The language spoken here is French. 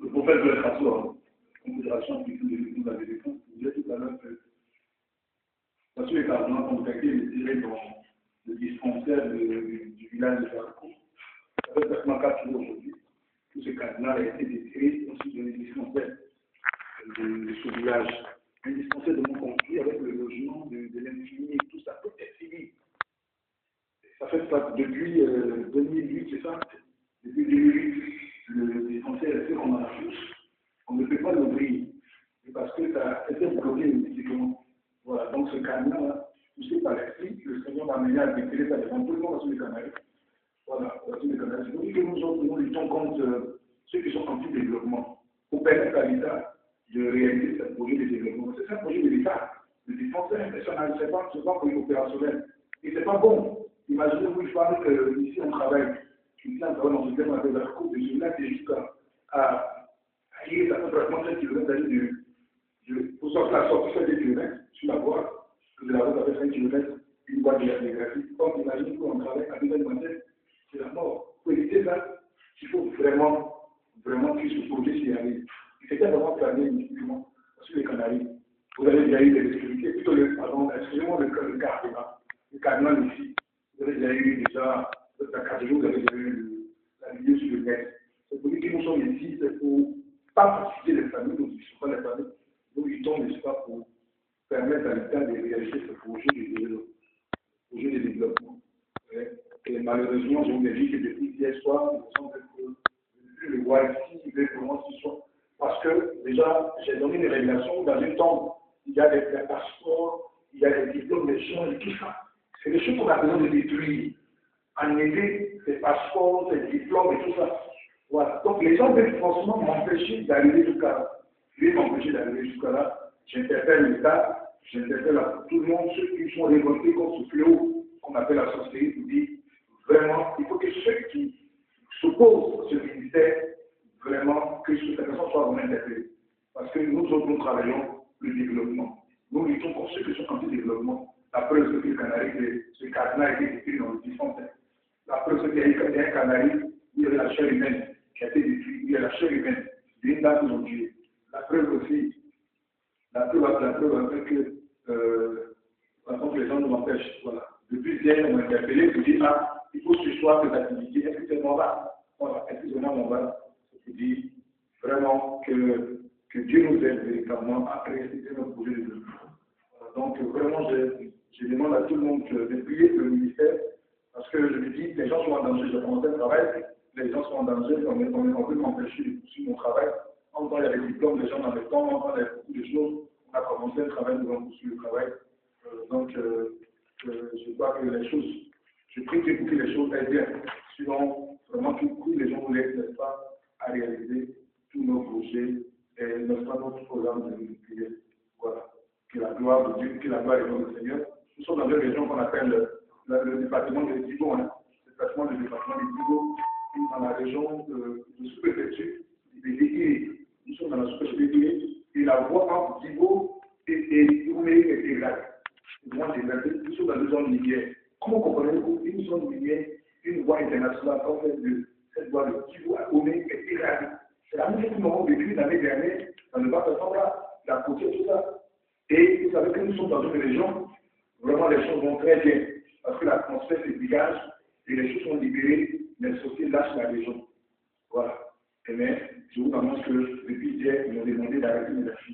Le prophète de la Confédération africaine de l'économie de la défense, disait tout à l'heure que parce que les cardinaux ont contacté les tirés dans le dispensaire du village de Sarko. Ça fait pratiquement 4 jours aujourd'hui. Tous ces cardinaux ont été détirés aussi dans les dispensaires de ce village. Un dispensaire de mon construit avec le logement de l'infirmier, tout ça, tout est fini. Ça fait ça depuis 2008, c'est ça? Depuis 2008, le dispensaire est fait comme un tous. On ne peut pas l'ouvrir. Parce que ça a été bloqué mystiquement. Voilà, donc ce cadenas-là, poussé par l'esprit, le Seigneur m'a amené à déclarer ça devant tout le monde sur les Canaries. Voilà, sur les Canaries. C'est pour dire que nous luttons contre ceux qui sont anti-développement, pour permettre à l'État de réaliser ce projet de développement. C'est un projet de l'État. Le dispensaire, ce n'est pas un projet opérationnel. Et ce n'est pas bon. Imaginez-vous, je parle qu'ici on travaille. Ici on travaille dans ce thème avec la coupe de ce lac jusqu'à hier, ça fait pratiquement 5 km d'aller pour sortir des kilomètres sur la voie, que de la route avec 5 km, une voie de graphique. Comme imaginez qu'on travaille à 2 heures du matin, c'est la mort. Pour éviter ça, il faut vraiment que ce projet s'y arrive. C'était vraiment plané mystiquement sur les Canaries. Vous avez déjà eu des difficultés, plutôt excusez-moi le cardinal ici. Vous avez déjà eu la 4 jours, vous avez déjà eu la vidéo sur le net. C'est pour dire que nous sommes ici, c'est pour pas faciliter les familles, nous ne sommes pas les familles. Nous luttons, n'est-ce pas, pour permettre à l'État de réaliser ce projet de développement. Et malheureusement, je vous ai dit que depuis hier soir, il me semble que le voir ici, il veut vraiment ce soir. Parce que déjà, j'ai donné une révélation dans une tombe. Il y a des passeports, il y a des diplômes d'échange et tout ça. C'est des choses qu'on a besoin de détruire. Enlever ces passeports, ces diplômes et tout ça. Voilà. Donc les gens veulent forcément m'empêcher d'arriver jusqu'à là. Je vais m'empêcher d'arriver jusqu'à là. J'interpelle l'État, j'interpelle tout le monde, ceux qui sont révoltés contre ce fléau qu'on appelle la sorcellerie, pour dire vraiment, il faut que ceux qui s'opposent à ce ministère, vraiment, que cette personne soit vraiment interpellée. Parce que nous autres, nous travaillons le développement. Nous luttons contre ceux qui sont anti-développement. La preuve, c'est que le canari, ce cadenas a été détruit dans le dispensaire. La preuve, c'est qu'il y a un canari où il y avait la chair humaine qui a été détruite, où il y a la chair humaine, d'une dame qu'ils ont tuée. La preuve aussi, la preuve avec que les gens nous empêchent. Voilà. Depuis hier, on m'a interpellé pour dire il faut ce soir cette activité. Est-ce que c'est normal? Voilà, est-ce que c'est vraiment normal? Je dis vraiment que Dieu nous aide véritablement à réaliser notre projet de développement. Voilà. Donc vraiment, je demande à tout le monde de prier pour le ministère, parce que je me dis les gens sont en danger, je commence un travail, les gens sont en danger, on peut m'empêcher de poursuivre mon travail. En même temps, il y a des diplômes, les gens dans le temps, il y a beaucoup de choses. On a commencé un travail, nous allons poursuivre le travail. Je crois que les choses, je prie pour que les choses aillent bien. Sinon, vraiment, tous les gens nous laissent, n'est-ce pas, à réaliser tous nos projets et n'est-ce pas notre programme de prière. Voilà. Que la gloire de Dieu, que la gloire est dans le Seigneur. Nous sommes dans une région qu'on appelle le département de Digo, le département de Digo, dans la région de sous-préfecture de Digo. Nous sommes dans la sous-préfecture et la voie entre Digo et Oumé est dégradée. Nous sommes dans une zone minière. Comment comprenez-vous une zone minière, une voie internationale comme cette voie de Digo à Oumé est dégradée? C'est la même chose que nous avons vécu l'année dernière dans le bas de Sambra, la côte, tout ça. Et vous savez que nous sommes dans une région, vraiment les choses vont très bien, parce que l'atmosphère se dégage et les choses sont libérées, mais sociétés lâchent la région. Voilà. Et mais je vous annonce que depuis hier, ils m'ont demandé d'arrêter mes activités.